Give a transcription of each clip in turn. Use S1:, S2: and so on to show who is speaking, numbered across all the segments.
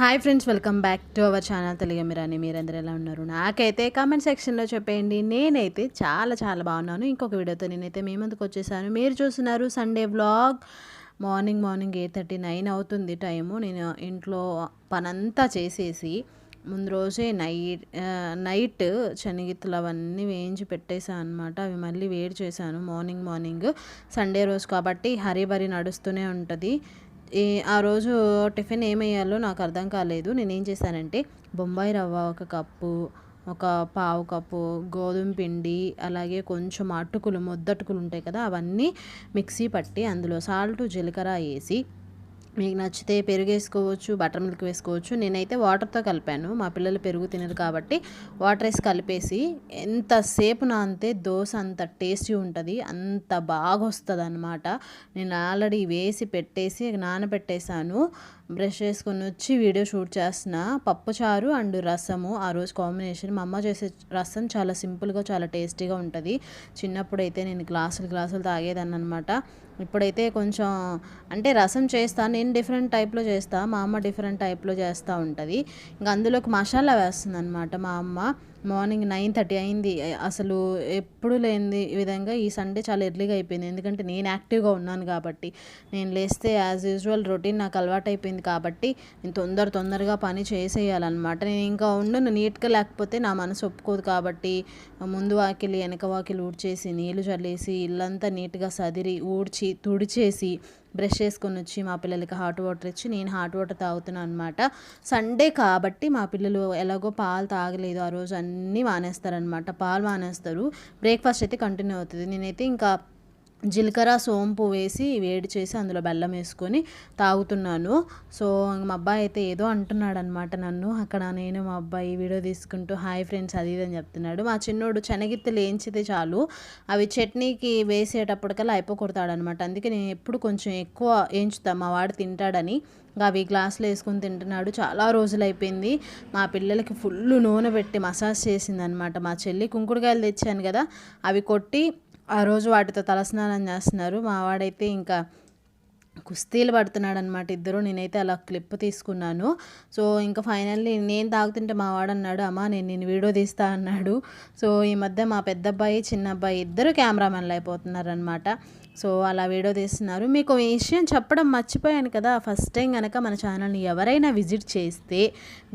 S1: Hi friends, welcome back to our channel Telugu మిరాని. మీరందరూ ఎలా ఉన్నారు? నాకైతే కామెంట్ సెక్షన్లో చెప్పేయండి. నేనైతే చాలా చాలా బాగున్నాను. ఇంకొక వీడియోతో నేనైతే మీ ముందుకు వచ్చేసాను. మీరు చూస్తున్నారు సండే వ్లాగ్. మార్నింగ్ 8:39 అవుతుంది టైము. నేను ఇంట్లో పనంతా చేసేసి ముందు రోజే నైట్ శనగిత్తులు అవన్నీ వేయించి పెట్టేశాను అనమాట. అవి మళ్ళీ వేడి చేశాను మార్నింగ్. సండే రోజు కాబట్టి హరీ నడుస్తూనే ఉంటుంది. ఆ రోజు టిఫిన్ ఏమేయాలో నాకు అర్థం కాలేదు. నేనేం చేశానంటే బొంబాయి రవ్వ ఒక కప్పు, ఒక పావు కప్పు గోధుమ పిండి, అలాగే కొంచెం ముద్దటుకులు ఉంటాయి కదా, అవన్నీ మిక్సీ పట్టి అందులో సాల్ట్ జీలకర్ర వేసి, మీకు నచ్చితే పెరుగు వేసుకోవచ్చు, బటర్ మిల్క్ వేసుకోవచ్చు. నేనైతే వాటర్తో కలిపాను. మా పిల్లలు పెరుగు తినరు కాబట్టి వాటర్ వేసి కలిపేసి ఎంతసేపు నానితే దోశ అంత టేస్టీ ఉంటుంది, అంత బాగా వస్తుంది అనమాట. నేను ఆల్రెడీ వేసి పెట్టేసి నానబెట్టేశాను. బ్రష్ చేసుకొని వచ్చి వీడియో షూట్ చేస్తున్న. పప్పుచారు అండ్ రసము ఆ రోజు కాంబినేషన్. మా అమ్మ చేసే రసం చాలా సింపుల్గా చాలా టేస్టీగా ఉంటుంది. చిన్నప్పుడైతే నేను గ్లాసులు తాగేదాన్ని అనమాట. ఇప్పుడైతే కొంచెం అంటే రసం చేస్తాను, నేను డిఫరెంట్ టైప్లో చేస్తాను, మా అమ్మ డిఫరెంట్ టైప్లో చేస్తూ ఉంటుంది. ఇంకా అందులోకి మసాలా వేస్తుంది అనమాట మా అమ్మ. మార్నింగ్ 9:30 అయింది. అసలు ఎప్పుడు లేని విధంగా ఈ సండే చాలా ఎర్లీగా అయిపోయింది. ఎందుకంటే నేను యాక్టివ్గా ఉన్నాను కాబట్టి. నేను లేస్తే యాజ్ యూజువల్ రొటీన్ నాకు అలవాటు అయిపోయింది కాబట్టి నేను తొందరగా పని చేసేయాలన్నమాట. నేను ఇంకా ఉండను నీట్గా, లేకపోతే నా మనసు ఒప్పుకోదు కాబట్టి ముందు వాకిలి వెనక వాకిలి ఊడ్చేసి నీళ్లు చల్లేసి ఇల్లంతా నీట్గా సదిరి ఊడ్చి తుడిచేసి బ్రష్ చేసుకొని వచ్చి మా పిల్లలకి హాట్ వాటర్ ఇచ్చి నేను హాట్ వాటర్ తాగుతున్నాను అనమాట. సండే కాబట్టి మా పిల్లలు ఎలాగో పాలు తాగలేదు ఆ రోజు, అన్నీ మానేస్తారనమాట. పాలు మానేస్తారు. బ్రేక్ఫాస్ట్ అయితే కంటిన్యూ అవుతుంది. నేనైతే ఇంకా జీలకర్ర సోంపు వేసి వేడి చేసి అందులో బెల్లం వేసుకొని తాగుతున్నాను. సో మా అబ్బాయి అయితే ఏదో అంటున్నాడు అనమాట నన్ను. అక్కడ నేను మా అబ్బాయి వీడియో తీసుకుంటూ హాయ్ ఫ్రెండ్స్ అది ఇది అని చెప్తున్నాడు. మా చిన్నోడు శనగిత్తలు వేయించితే చాలు అవి చట్నీకి వేసేటప్పటికల్లా అయిపోకొడతాడనమాట. అందుకే నేను ఎప్పుడు కొంచెం ఎక్కువ వేయించుతాను, మా వాడు తింటాడని. అవి గ్లాసులో వేసుకొని తింటున్నాడు. చాలా రోజులు అయిపోయింది. మా పిల్లలకి ఫుల్ నూనె పెట్టి మసాజ్ చేసింది అనమాట మా చెల్లి. కుంకుడుకాయలు తెచ్చాను కదా, అవి కొట్టి ఆ రోజు వాటితో తలస్నానం చేస్తున్నారు. మా వాడైతే ఇంకా కుస్తీలు పడుతున్నాడు అనమాట ఇద్దరు. నేనైతే అలా క్లిప్ తీసుకున్నాను. సో ఇంకా ఫైనల్లీ నేను తాగుతుంటే మా వాడు అన్నాడు, అమ్మా నేను వీడియో తీస్తా అన్నాడు. సో ఈ మధ్య మా పెద్ద అబ్బాయి చిన్న అబ్బాయి ఇద్దరు కెమెరామెన్లు అయిపోతున్నారు అనమాట. సో అలా వీడియో తీస్తున్నారు. మీకు ఈ విషయం చెప్పడం మర్చిపోయాను కదా, ఫస్ట్ టైం కనుక మన ఛానల్ని ఎవరైనా విజిట్ చేస్తే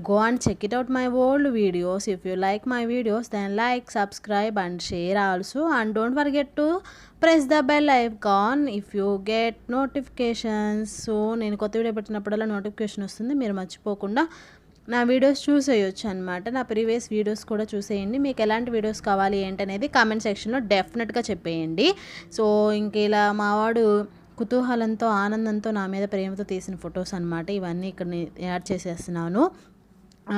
S1: go and check it out my old videos. If you like my videos then like, subscribe and share also, and don't forget to press the bell icon if you get notifications. So నేను కొత్త video పెట్టినప్పుడల్లా notification వస్తుంది, మీరు మర్చిపోకుండా నా videos చూసేయచ్చు అనమాట. నా previous videos కూడా చూసేయండి. మీకు ఎలాంటి వీడియోస్ కావాలి ఏంటనేది కామెంట్ సెక్షన్లో డెఫినెట్గా చెప్పేయండి. సో ఇంక ఇలా మావాడు కుతూహలంతో ఆనందంతో నా మీద ప్రేమతో తీసిన ఫొటోస్ అనమాట. ఇవన్నీ ఇక్కడ యాడ్ చేసేస్తున్నాను.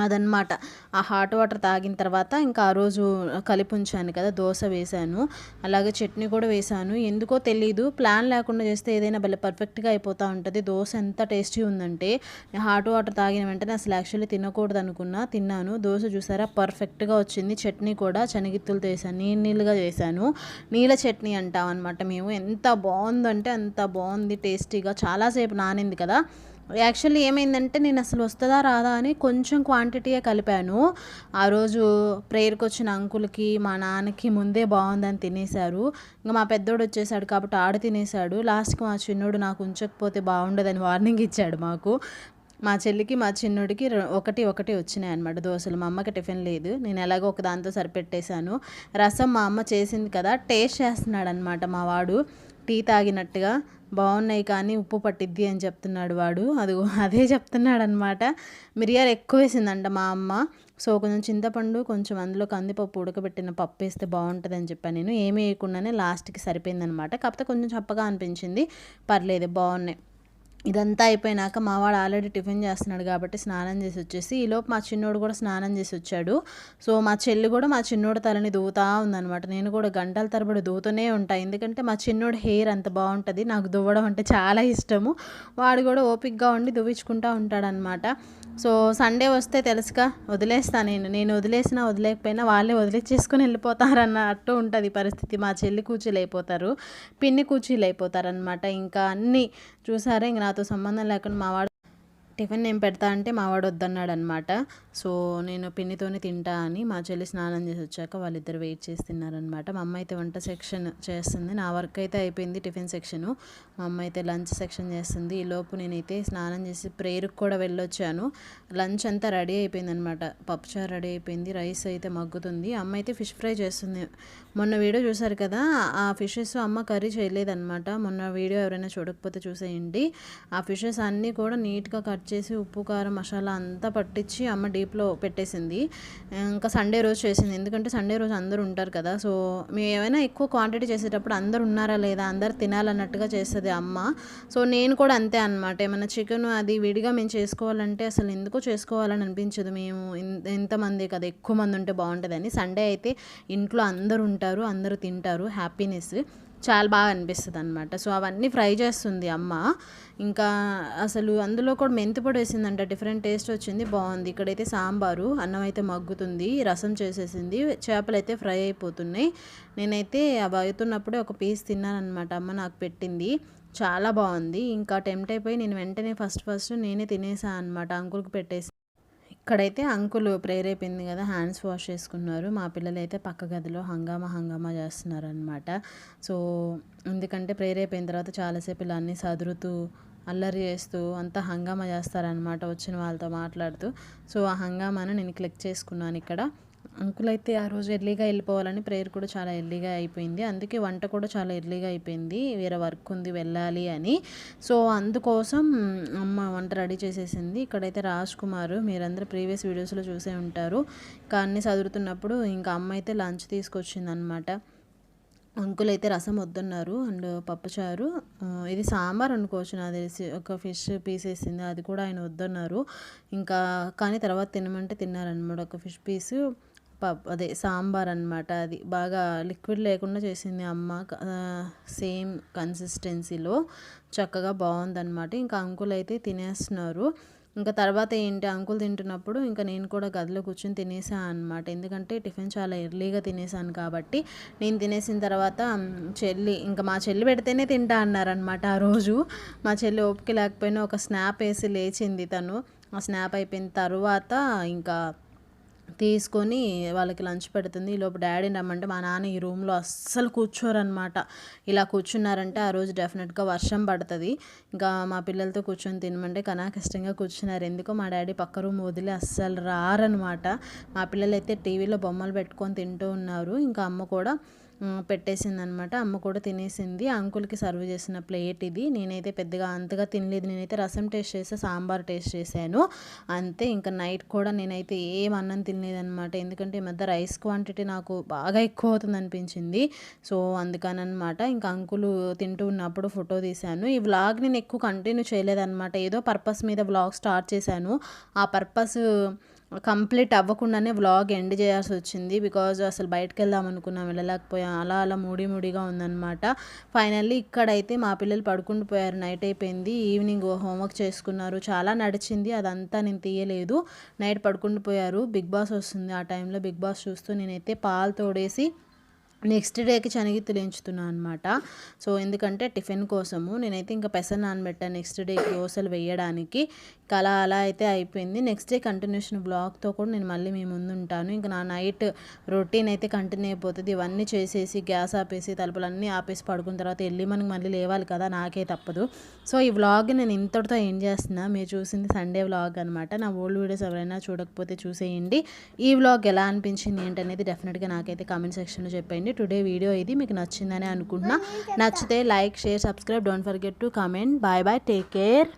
S1: అదనమాట. ఆ హాట్ వాటర్ తాగిన తర్వాత ఇంకా ఆ రోజు కలిపి ఉంచాను కదా, దోశ వేశాను, అలాగే చట్నీ కూడా వేశాను. ఎందుకో తెలీదు, ప్లాన్ లేకుండా చేస్తే ఏదైనా భలే పర్ఫెక్ట్గా అయిపోతూ ఉంటుంది. దోశ ఎంత టేస్టీ ఉందంటే హాట్ వాటర్ తాగిన వెంటనే అసలు యాక్చువల్లీ తినకూడదు అనుకున్నా, తిన్నాను. దోశ చూసారా పర్ఫెక్ట్గా వచ్చింది. చట్నీ కూడా శనగిత్తులతో వేసాను, నీళ్ళగా చేశాను. నీళ్ళ చట్నీ అంటాం అనమాట మేము. ఎంత బాగుందంటే అంత బాగుంది, టేస్టీగా. చాలాసేపు నానింది కదా. యాక్చువల్లీ ఏమైందంటే నేను అసలు వస్తుందా రాదా అని కొంచెం క్వాంటిటీయే కలిపాను. ఆ రోజు ప్రేయర్కి వచ్చిన అంకుల్కి మా నాన్నకి ముందే బాగుందని తినేశారు. ఇంకా మా పెద్దోడు వచ్చేసాడు కాబట్టి ఆడ తినేశాడు. లాస్ట్కి మా చిన్నోడు నాకు ఉంచకపోతే బాగుండదని వార్నింగ్ ఇచ్చాడు మాకు. మా చెల్లికి మా చిన్నోడికి ఒకటి వచ్చినాయి అనమాట దోశలు. మా అమ్మకి టిఫిన్ లేదు, నేను ఎలాగో ఒక దాంతో సరిపెట్టేశాను. రసం మా అమ్మ చేసింది కదా, టేస్ట్ చేస్తున్నాడు అనమాట మా వాడు టీ తాగినట్టుగా. బాగున్నాయి కానీ ఉప్పు పట్టిద్ది అని చెప్తున్నాడు వాడు. అదే చెప్తున్నాడు అనమాట. మిరియాలు ఎక్కువ వేసిందంట మా అమ్మ. సో కొంచెం చింతపండు, కొంచెం అందులో కందిపప్పు ఉడకబెట్టిన పప్పు వేస్తే బాగుంటుందని చెప్పాను నేను. ఏమీ వేయకుండానే లాస్ట్కి సరిపోయిందనమాట. కాకపోతే కొంచెం చప్పగా అనిపించింది, పర్లేదు బాగున్నాయి. ఇదంతా అయిపోయినాక మావాడు ఆల్రెడీ టిఫిన్ చేస్తున్నాడు కాబట్టి స్నానం చేసి వచ్చేసి, ఈలోపు మా చిన్నోడు కూడా స్నానం చేసి వచ్చాడు. సో మా చెల్లి కూడా మా చిన్నోడు తలని దువ్వుతూ ఉందనమాట. నేను కూడా గంటల తరబడి దువ్వుతూనే ఉంటాను, ఎందుకంటే మా చిన్నోడు హెయిర్ అంత బాగుంటుంది. నాకు దువ్వడం అంటే చాలా ఇష్టము. వాడు కూడా ఓపిక్గా ఉండి దువ్వించుకుంటూ ఉంటాడనమాట. సో సండే వస్తే తెలుసుగా వదిలేస్తాను నేను వదిలేసినా వదిలేకపోయినా వాళ్ళే వదిలేసేసుకొని వెళ్ళిపోతారన్నట్టు ఉంటుంది పరిస్థితి. మా చెల్లి కూచీలు అయిపోతారు, పిన్ని కూచీలు అయిపోతారనమాట. ఇంకా అన్నీ చూసారా, ఇంక నాతో సంబంధం లేకుండా మా వాడు టిఫిన్ నేను పెడతా అంటే మా వాడు వద్దన్నాడనమాట. సో, నేను పిన్నితోనే తింటా అని మా చెల్లి స్నానం చేసి వచ్చాక వాళ్ళిద్దరు వెయిట్ చేసి తిన్నారనమాట. మా అమ్మ అయితే వంట సెక్షన్ చేస్తుంది. నా వర్క్ అయితే అయిపోయింది టిఫిన్ సెక్షను. మా అమ్మ అయితే లంచ్ సెక్షన్ చేస్తుంది. ఈలోపు నేనైతే స్నానం చేసి ప్రేయర్కి కూడా వెళ్ళొచ్చాను. లంచ్ అంతా రెడీ అయిపోయిందనమాట. పప్పుచారు రెడీ అయిపోయింది. రైస్ అయితే మగ్గుతుంది. అమ్మ అయితే ఫిష్ ఫ్రై చేస్తుంది. మొన్న వీడియో చూసారు కదా, ఆ ఫిషెస్ అమ్మ కర్రీ చేయలేదన్నమాట. మొన్న వీడియో ఎవరైనా చూడకపోతే చూసేయండి. ఆ ఫిషెస్ అన్నీ కూడా నీట్గా కట్ చేసి ఉప్పు కారం మసాలా అంతా పట్టించి అమ్మ డీప్లో పెట్టేసింది. ఇంకా సండే రోజు చేసింది. ఎందుకంటే సండే రోజు అందరూ ఉంటారు కదా. సో మేము ఏమైనా ఎక్కువ క్వాంటిటీ చేసేటప్పుడు అందరు ఉన్నారా లేదా, అందరు తినాలన్నట్టుగా చేస్తుంది అమ్మ. సో నేను కూడా అంతే అనమాట. ఏమైనా చికెన్ అది విడిగా మేము చేసుకోవాలంటే అసలు ఎందుకో చేసుకోవాలని అనిపించదు. మేము ఎంతమంది కదా, ఎక్కువ మంది ఉంటే బాగుంటుందని. సండే అయితే ఇంట్లో అందరు ఉంటారు, అందరూ తింటారు, హ్యాపీనెస్ చాలా బాగా అనిపిస్తుంది అనమాట. సో అవన్నీ ఫ్రై చేస్తుంది అమ్మ. ఇంకా అసలు అందులో కూడా మెంతిపొడి వేసిందంట, డిఫరెంట్ టేస్ట్ వచ్చింది, బాగుంది. ఇక్కడైతే సాంబారు, అన్నం అయితే మగ్గుతుంది, రసం చేసేసింది, చేపలు అయితే ఫ్రై అయిపోతున్నాయి. నేనైతే అవి అవుతున్నప్పుడే ఒక పీస్ తిన్నాను అనమాట. అమ్మ నాకు పెట్టింది, చాలా బాగుంది. ఇంకా టెంప్ట్ అయిపోయి నేను వెంటనే ఫస్ట్ నేనే తినేసాను అనమాట, అంకుల్కి పెట్టేసి. ఇక్కడైతే అంకుల్ ప్రేయర్ అయిపోయింది కదా, హ్యాండ్స్ వాష్ చేసుకున్నారు. మా పిల్లలు అయితే పక్క గదిలో హంగామా చేస్తున్నారు అనమాట. సో ఎందుకంటే ప్రేయర్ అయిపోయిన తర్వాత చాలాసేపు ఇలా అన్నీ సదురుతూ అల్లరి చేస్తూ అంతా హంగామా చేస్తారనమాట, వచ్చిన వాళ్ళతో మాట్లాడుతూ. సో ఆ హంగామాను నేను క్లిక్ చేసుకున్నాను ఇక్కడ. అంకుల్ అయితే ఆ రోజు ఎర్లీగా వెళ్ళిపోవాలని ప్రేయర్ కూడా చాలా ఎర్లీగా అయిపోయింది. అందుకే వంట కూడా చాలా ఎర్లీగా అయిపోయింది, వేరే వర్క్ ఉంది వెళ్ళాలి అని. సో అందుకోసం అమ్మ వంట రెడీ చేసేసింది. ఇక్కడైతే రాజ్ కుమార్, మీరందరూ ప్రీవియస్ వీడియోస్లో చూసే ఉంటారు. ఇంకా అన్నీ చదువుతున్నప్పుడు ఇంకా అమ్మ అయితే లంచ్ తీసుకొచ్చింది అనమాట. అంకుల్ అయితే రసం వద్దన్నారు అండ్ పప్పుచారు, ఇది సాంబార్ అనుకోవచ్చు నాకు తెలిసి, ఒక ఫిష్ పీస్ వేసింది, అది కూడా ఆయన వద్దన్నారు. ఇంకా కానీ తర్వాత తినమంటే తిన్నారనమాట. ఒక ఫిష్ పీసు అదే సాంబార్ అనమాట. అది బాగా లిక్విడ్ లేకుండా చేసింది అమ్మ, సేమ్ కన్సిస్టెన్సీలో చక్కగా బాగుందన్నమాట. ఇంకా అంకుల్ అయితే తినేస్తున్నారు. ఇంకా తర్వాత ఏంటి, అంకుల్ తింటున్నప్పుడు ఇంకా నేను కూడా గదిలో కూర్చొని తినేసాను అనమాట. ఎందుకంటే టిఫిన్ చాలా ఎర్లీగా తినేసాను కాబట్టి. నేను తినేసిన తర్వాత ఇంకా మా చెల్లి పెడితేనే తింటా అన్నారనమాట. ఆ రోజు మా చెల్లి ఓపిక లేకపోయినా ఒక స్నాప్ వేసి లేచింది తను. ఆ స్నాప్ అయిపోయిన తర్వాత ఇంకా తీసుకొని వాళ్ళకి లంచ్ పెడుతుంది. ఈలోపు డాడీని రమ్మంటే మా నాన్న ఈ రూమ్లో అస్సలు కూర్చోరనమాట. ఇలా కూర్చున్నారంటే ఆ రోజు డెఫినెట్గా వర్షం పడుతుంది. ఇంకా మా పిల్లలతో కూర్చొని తినమంటే కష్టంగా కూర్చున్నారు. ఎందుకో మా డాడీ పక్క రూమ్ వదిలి అస్సలు రారనమాట. మా పిల్లలు అయితే టీవీలో బొమ్మలు పెట్టుకొని తింటూ ఉన్నారు. ఇంకా అమ్మ కూడా పెట్టేసింది అనమాట. అమ్మ కూడా తినేసింది. అంకుల్కి సర్వ్ చేసిన ప్లేట్ ఇది. నేనైతే పెద్దగా అంతగా తినలేదు. నేనైతే రసం టేస్ట్ చేసా, సాంబార్ టేస్ట్ చేశాను అంతే. ఇంకా నైట్ కూడా నేనైతే ఏం అన్నం తినలేదనమాట. ఎందుకంటే ఈ మధ్య రైస్ క్వాంటిటీ నాకు బాగా ఎక్కువ అవుతుంది అనిపించింది. సో అందుకనమాట ఇంకా అంకులు తింటూ ఉన్నప్పుడు ఫోటో తీశాను. ఈ వ్లాగ్ నేను ఎక్కువ కంటిన్యూ చేయలేదన్నమాట. ఏదో పర్పస్ మీద వ్లాగ్ స్టార్ట్ చేశాను. ఆ పర్పస్ కంప్లీట్ అవ్వకుండానే వ్లాగ్ ఎండ్ చేయాల్సి వచ్చింది. బికాజ్ అసలు బయటకు వెళ్దాం అనుకున్నాం, వెళ్ళలేకపోయాం. అలా మూడీగా ఉందన్నమాట. ఫైనల్లీ ఇక్కడైతే మా పిల్లలు పడుకుంటూ పోయారు, నైట్ అయిపోయింది. ఈవినింగ్ హోంవర్క్ చేసుకున్నారు, చాలా నడిచింది, అదంతా నేను తీయలేదు. నైట్ పడుకుంటూ పోయారు. బిగ్ బాస్ వస్తుంది, ఆ టైంలో బిగ్ బాస్ చూస్తూ నేనైతే పాలు తోడేసి నెక్స్ట్ డేకి శనగిత్తులు ఎంచుతున్నాను అనమాట. సో ఎందుకంటే టిఫిన్ కోసము నేనైతే ఇంకా పెసలు నానబెట్టాను నెక్స్ట్ డేకి దోశలు వేయడానికి. అలా అయితే అయిపోయింది. నెక్స్ట్ డే కంటిన్యూషన్ బ్లాగ్తో కూడా నేను మళ్ళీ మీ ముందు ఉంటాను. ఇంకా నా నైట్ రొటీన్ అయితే కంటిన్యూ అయిపోతుంది. ఇవన్నీ చేసేసి గ్యాస్ ఆపేసి తలుపులన్నీ ఆపేసి పడుకున్న తర్వాత వెళ్ళి మనకి మళ్ళీ లేవాలి కదా, నాకే తప్పదు. సో ఈ వ్లాగ్ నేను ఇంతటితో ఏం చేస్తున్నా. మీరు చూసింది సండే వ్లాగ్ అనమాట. నా ఓల్డ్ వీడియోస్ ఎవరైనా చూడకపోతే చూసేయండి. ఈ వ్లాగ్ ఎలా అనిపించింది ఏంటనేది డెఫినెట్గా నాకైతే కామెంట్ సెక్షన్లో చెప్పండి. టుడే వీడియో ఇది మీకు నచ్చిందని అనుకుంటున్నా. నచ్చితే like, share, subscribe, don't forget to comment. Bye take care.